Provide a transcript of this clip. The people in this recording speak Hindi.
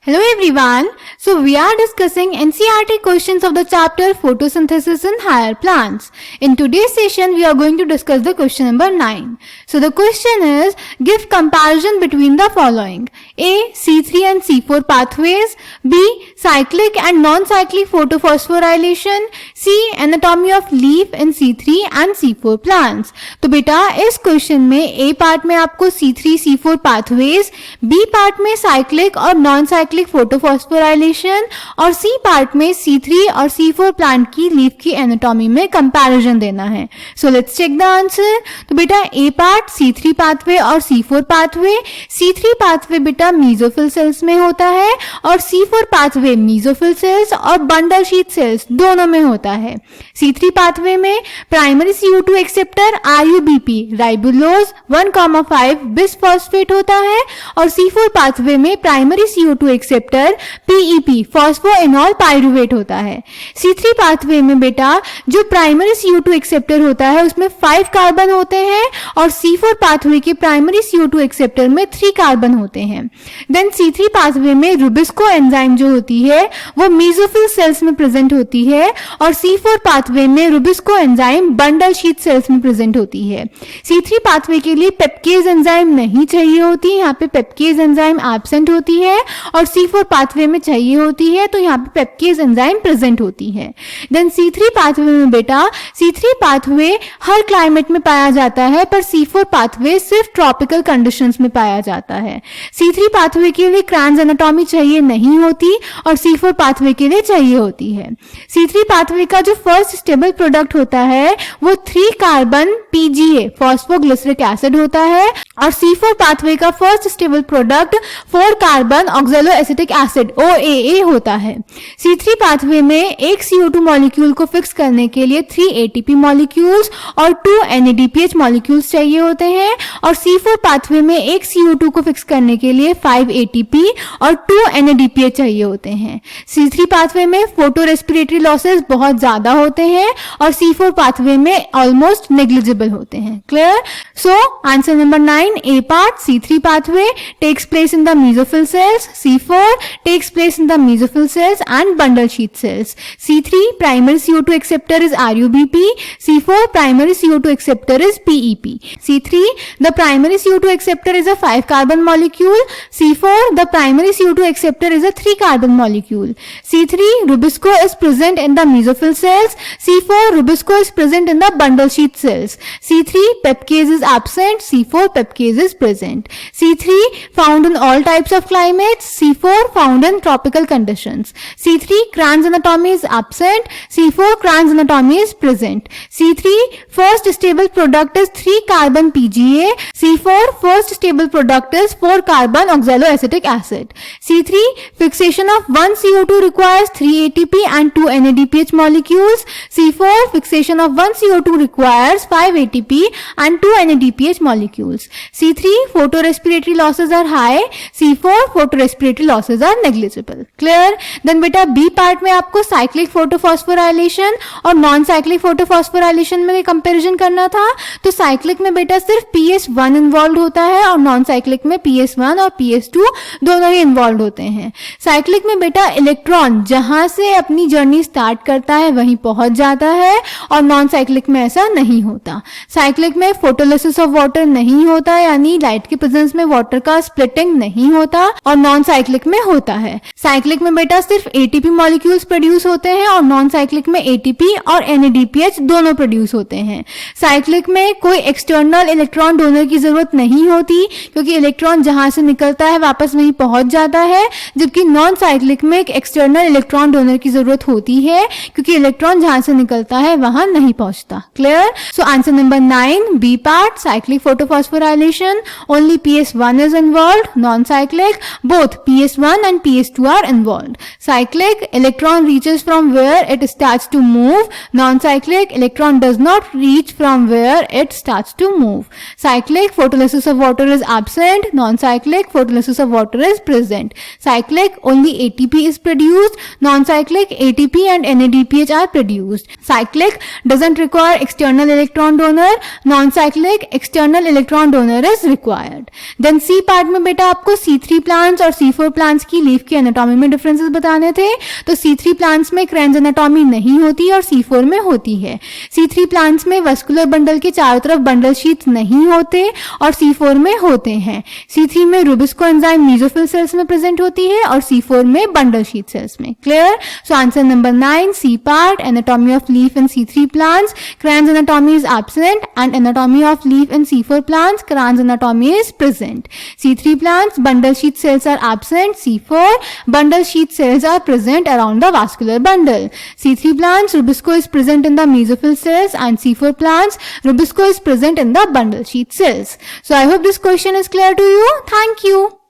Hello everyone. So we are discussing NCERT questions of the chapter photosynthesis in higher plants. In today's session we are going to discuss the question number 9. So the question is, give comparison between the following: A. C3 and C4 pathways, B. cyclic and non-cyclic photophosphorylation, C. anatomy of leaf in C3 and C4 plants. तो बेटा इस क्वेश्चन में A पार्ट में आपको C3 C4 pathways, B part में cyclic और non-cyclic फोटोफॉस्फोराइलेशन और सी पार्ट में C3 और C4 प्लांट की लीफ की एनाटॉमी में कंपैरिजन देना है. So let's check the answer. तो बेटा ए पार्ट C3 पाथवे और C4 पाथवे. C3 पाथवे बेटा मीजोफिल सेल्स में होता है और C4 पाथवे मीजोफिल सेल्स और बंडल शीथ सेल्स दोनों में होता है. C3 पाथवे में primary CO2 acceptor RUBP ribulose 1,5 bisphosphate होता है और C4 पाथवे में primary CO2 acceptor PEP phosphoenol pyruvate होता है. C3 पाथवे में बेटा जो प्राइमरी CO2 एक्सेप्टर होता है उसमें 5 कार्बन होते हैं और C4 पाथवे के प्राइमरी CO2 एक्सेप्टर में 3 कार्बन होते हैं. देन C3 पाथवे में रुबिस्को एंजाइम जो होती है वो मेसोफिल सेल्स में प्रेजेंट होती है और C4 पाथवे में Rubisco enzyme bundle sheath sales में प्रेजेंट होती है. C3 पाथवे के लिए पेप्केज एंजाइम नहीं चाहिए होती, यहाँ पे पेप्केज एंजाइम एब्सेंट होती है और C4 पाथवे में चाहिए होती है तो यहाँ पे पेप्केज एंजाइम प्रेजेंट होती है. देन C3 पाथवे में बेटा C3 पाथवे हर क्लाइमेट में पाया जाता है पर C4 पाथवे सिर्फ ट्रॉपिकल कंडीशंस में पाया जाता है. C3 पाथवे के लिए क्रांज एनाटॉमी चाहिए नहीं होती और C4 पाथवे के लिए चाहिए होती है. C3 पाथवे का जो फर्स्ट स्टेबल प्रोडक्ट होता है वो 3 कार्बन PGA फॉस्फोग्लिसरिक एसिड होता है और C4 पाथवे का first stable product 4 carbon oxaloacetic acid OAA होता है. C3 पाथवे में एक CO2 मॉलिक्यूल को फिक्स करने के लिए 3 ATP मॉलिक्यूल्स और 2 NADPH मॉलिक्यूल्स चाहिए होते हैं और C4 पाथवे में एक CO2 को फिक्स करने के लिए 5 ATP और 2 NADPH चाहिए होते हैं. C3 पाथवे में फोटो रेस्पिरेटरी लॉसेस बहुत ज्यादा होते हैं और C4 पाथवे में ऑलमोस्ट नेग्लिजिबल होते हैं. Clear? So answer number 9 A part C3 pathway takes place in the mesophyll cells, C4 takes place in the mesophyll cells and bundle sheath cells. C3 primary CO2 acceptor is RUBP, C4 primary CO2 acceptor is PEP. C3 the primary CO2 acceptor is a 5 carbon molecule, C4 the primary CO2 acceptor is a 3 carbon molecule. C3 rubisco is present in the mesophyll cells, C4 rubisco is present in the bundle sheath cells. C3 pepcase is absent, C4 pepcase is present. C3 found in all types of climates, C4 found in tropical conditions. C3 Kranz anatomy is absent, C4 Kranz anatomy is present. C3 first stable product is 3 carbon PGA, C4 first stable product is 4 carbon oxaloacetic acid. C3 fixation of 1 CO2 requires 3 ATP and 2 NADPH molecules, C4 fixation of 1 CO2 requires 5 ATP and 2 NADPH molecules. C3 photorespiratory losses are high, C4 photorespiratory losses are negligible. Clear? Then बेटा B पार्ट में आपको cyclic photophosphorylation और non-cyclic photophosphorylation में कंपैरिजन करना था. तो cyclic में बेटा सिर्फ PS1 इन्वॉल्व होता है और non-cyclic में PS1 और PS2 दोनों ही इन्वॉल्व होते हैं. cyclic में बेटा इलेक्ट्रॉन जहां से अपनी जर्नी स्टार्ट करता है वहीं पहुंच जाता है और non-cyclic में ऐसा नहीं होता. cyclic में फोटोलिसिस ऑफ वाटर नहीं होता यानी लाइट के प्रेजेंस में वाटर का स्प्लिटिंग नहीं होता और नॉन साइक्लिक में होता है. साइक्लिक में बेटा सिर्फ ATP मॉलिक्यूल्स प्रोड्यूस होते हैं और नॉन साइक्लिक में ATP और NADPH दोनों प्रोड्यूस होते हैं. साइक्लिक में कोई एक्सटर्नल इलेक्ट्रॉन डोनर की जरूरत नहीं होती क्योंकि इलेक्ट्रॉन जहां से निकलता है वापस वहीं पहुंच जाता है, जबकि नॉन साइक्लिक में एक एक्सटर्नल इलेक्ट्रॉन डोनर की जरूरत होती है क्योंकि इलेक्ट्रॉन जहां से निकलता है वहां नहीं पहुंचता. Clear? So answer number 9 B part cyclic photophosphorylation, only PS1 is involved, non-cyclic, both PS1 and PS2 are are involved. Cyclic, electron reaches from where it starts to move. Non-cyclic, electron does not reach from where it starts to move. Cyclic, photolysis of water is absent. Non-cyclic, photolysis of water is present. Cyclic, only ATP is produced. Non-cyclic, ATP and NADPH are produced. Cyclic doesn't require external electron donor. Non-cyclic, external electron donor is required. Then C part में बेटा आपको C3 plants और C4 plants की लीफ की एनाटॉमी में डिफरेंसेस बताने थे. तो C3 plants में क्रेन्स एनाटॉमी नहीं होती और C4 में होती है. C3 plants में वस्कुलर बंडल के चारों तरफ बंडल शीट्स नहीं होते और C4 में होते हैं. C3 में रुबिस्को एंजाइम मेसोफिल सेल्स में प्रेजेंट होती है और C4 में बंडल शीट सेल्स में. Clear? So answer number 9, C part, anatomy of leaf in C3 plants, Cran's anatomy is absent, and anatomy of leaf in C4 plants, Cran's anatomy is present. C3 plants, bundle sheath cells are absent. C4, bundle sheath cells are present around the vascular bundle. C3 plants, rubisco is present in the mesophyll cells, and C4 plants, rubisco is present in the bundle sheath cells. So I hope this question is clear to you. Thank you.